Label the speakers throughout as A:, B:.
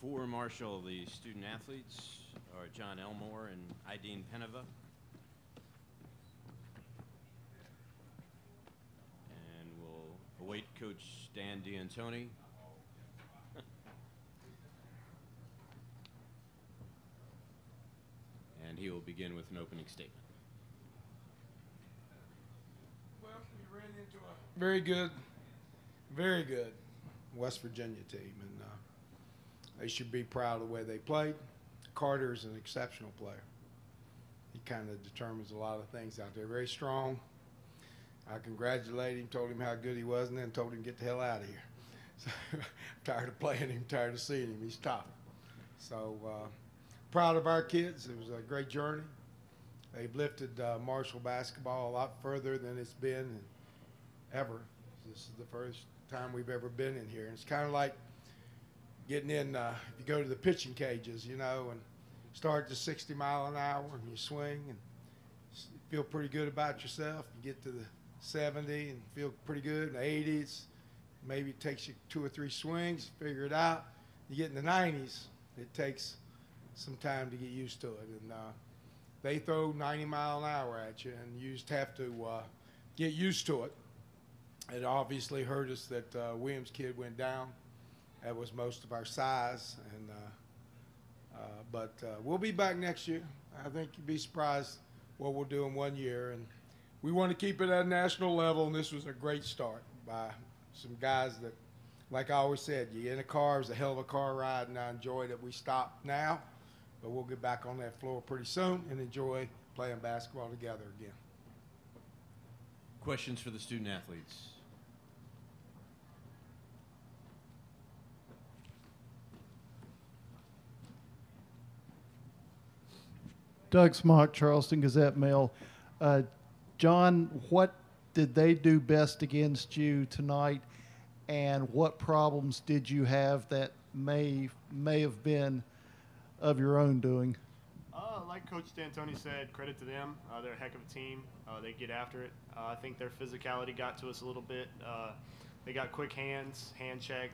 A: For Marshall, the student athletes are John Elmore and Ideen Peneva. And we'll await Coach Dan D'Antoni. And he will begin with an opening statement.
B: Well, we ran into a very good West Virginia team, and they should be proud of the way they played. Carter is an exceptional player. He kind of determines a lot of things out there. Very strong. I congratulated him, told him how good he was, and then told him to get the hell out of here. So I'm tired of playing him, tired of seeing him. He's tough. So proud of our kids. It was a great journey. They've lifted Marshall basketball a lot further than it's been ever. This is the first time we've ever been in here. And it's kind of like getting in, if you go to the pitching cages, you know, and start to 60 mile an hour and you swing and feel pretty good about yourself. You get to the 70 and feel pretty good. In the 80s, maybe it takes you 2 or 3 swings, figure it out. You get in the 90s, it takes some time to get used to it. And they throw 90 mile an hour at you, and you just have to get used to it. It obviously hurt us that Williams kid went down. That was most of our size, and but we'll be back next year. I think you'd be surprised what we'll do in 1 year, and we want to keep it at a national level, and this was a great start by some guys that, like I always said, you get in a car, it was a hell of a car ride, and I enjoy that we stopped now, but we'll get back on that floor pretty soon and enjoy playing basketball together again.
A: Questions for the student athletes?
C: Doug Smock, Charleston Gazette-Mail. John, what did they do best against you tonight, and what problems did you have that may have been of your own doing?
D: Like Coach D'Antoni said, credit to them. They're a heck of a team. They get after it. I think their physicality got to us a little bit. They got quick hands, hand check,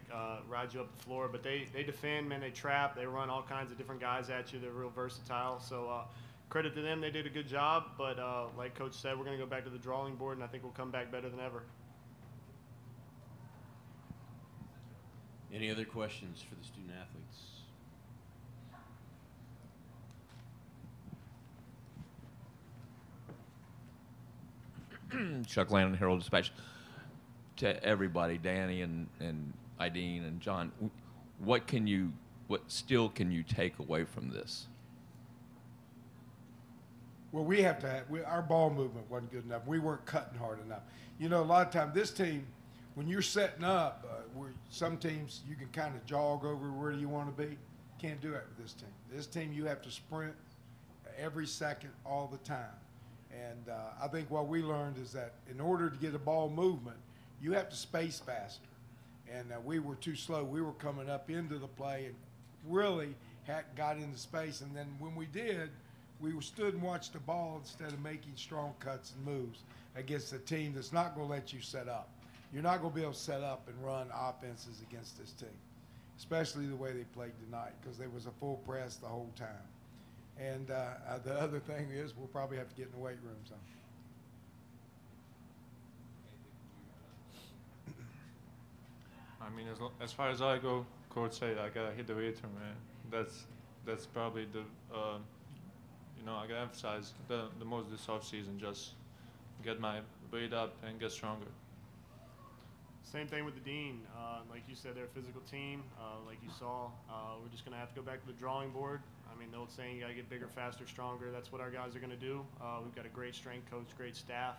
D: ride you up the floor. But they defend, man. They trap. They run all kinds of different guys at you. They're real versatile. So credit to them. They did a good job. But like Coach said, we're going to go back to the drawing board, and I think we'll come back better than ever.
A: Any other questions for the student athletes?
E: Chuck Landon, Herald Dispatch. To everybody, Danny and Ideen and John, what still can you take away from this?
B: Well, we have to have, our ball movement wasn't good enough. We weren't cutting hard enough. You know, a lot of times this team, when you're setting up, some teams you can kind of jog over where you want to be. Can't do it with this team. This team, you have to sprint every second all the time. And I think what we learned is that in order to get a ball movement, you have to space faster. And we were too slow. We were coming up into the play and really got into space. And then when we did, we stood and watched the ball instead of making strong cuts and moves against a team that's not going to let you set up. You're not going to be able to set up and run offenses against this team, especially the way they played tonight, because there was a full press the whole time. And the other thing is we'll probably have to get in the weight room some.
F: I mean, as far as I go, Coach said I gotta hit the weight room, man. That's probably the you know, I gotta emphasize the most this off season. Just get my weight up and get stronger.
D: Same thing with the Dean. Like you said, they're a physical team. Like you saw, we're just going to have to go back to the drawing board. I mean, the old saying, you got to get bigger, faster, stronger. That's what our guys are going to do. We've got a great strength coach, great staff.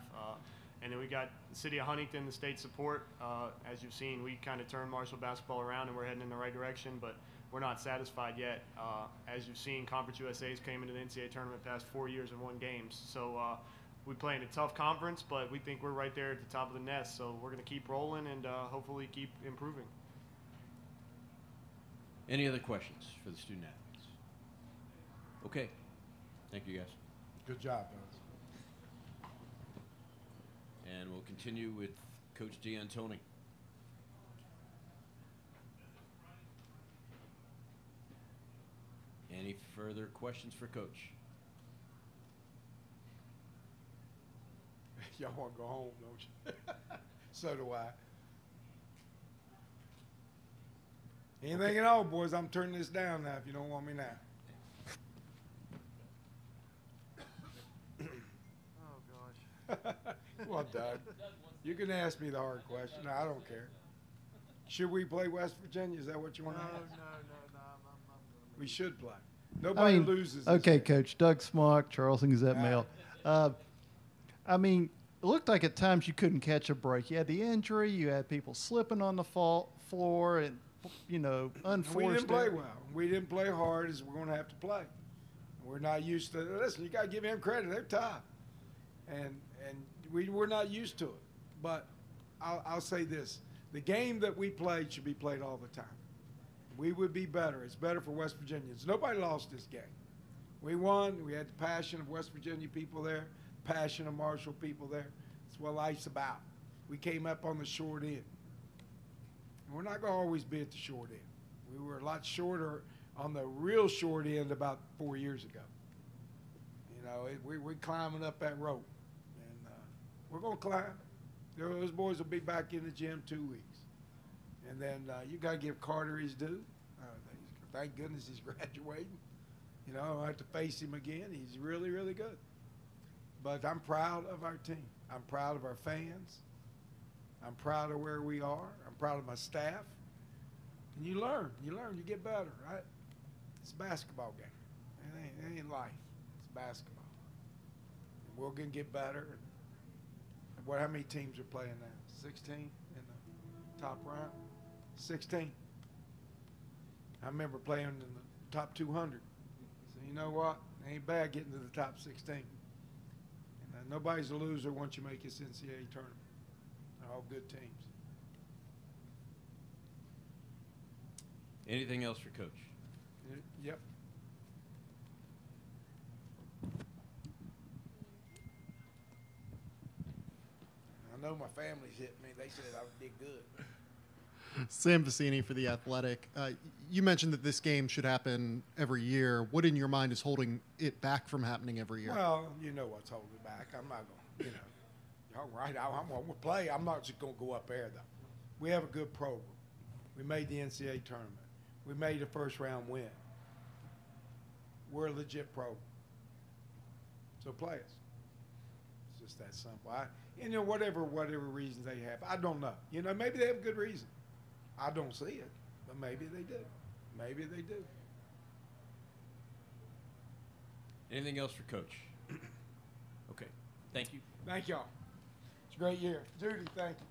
D: And then we got the city of Huntington, the state support. As you've seen, we kind of turned Marshall basketball around, and we're heading in the right direction, but we're not satisfied yet. As you've seen, Conference USA's came into the NCAA tournament past 4 years and won games. So we play in a tough conference, but we think we're right there at the top of the nest. So we're going to keep rolling and hopefully keep improving.
A: Any other questions for the student athletes? Okay. Thank you, guys.
B: Good job, guys.
A: And we'll continue with Coach D'Antoni. Any further questions for Coach?
B: Y'all want to go home, don't you? So do I. Anything at all, boys? I'm turning this down now if you don't want me now.
D: Oh, gosh.
B: Come on, Doug. You can ask me the hard question. No, I don't care. Should we play West Virginia? Is that what you want to ask?
D: No.
B: We should play. Nobody loses. This
C: Okay,
B: game.
C: Coach. Doug Smock, Charleston Gazette Mail. I mean, it looked like at times you couldn't catch a break. You had the injury. You had people slipping on the floor and, unforced.
B: We didn't play well. We didn't play hard as we're going to have to play. We're not used to it. Listen, you got to give them credit. They're tough. And we're not used to it. But I'll say this. The game that we played should be played all the time. We would be better. It's better for West Virginians. Nobody lost this game. We won. We had the passion of West Virginia people there, passion of Marshall people there. That's what life's about. We came up on the short end. And we're not going to always be at the short end. We were a lot shorter on the real short end about 4 years ago. We're climbing up that rope. And we're going to climb. Those boys will be back in the gym 2 weeks. And then you got to give Carter his due. Thank goodness he's graduating. I don't have to face him again. He's really, really good. But I'm proud of our team. I'm proud of our fans. I'm proud of where we are. I'm proud of my staff. And you learn. You get better, right? It's a basketball game. It ain't life. It's basketball. And we're going to get better. And how many teams are playing now? 16 in the top round? 16. I remember playing in the top 200. So you know what? It ain't bad getting to the top 16. And nobody's a loser once you make this NCAA tournament. They're all good teams.
A: Anything else for Coach?
B: Yep. I know my family's hit me. They said I did good.
G: Sam Vicini for The Athletic. You mentioned that this game should happen every year. What in your mind is holding it back from happening every year?
B: Well, you know what's holding it back. I'm not going to, all right, I'm going to play. I'm not just going to go up there, though. We have a good program. We made the NCAA tournament. We made a first-round win. We're a legit program. So play us. It's just that simple. Whatever reasons they have, I don't know. Maybe they have a good reason. I don't see it, but maybe they do. Maybe they do.
A: Anything else for Coach? Okay. Thank you.
B: Thank y'all. It's a great year. Judy, thank you.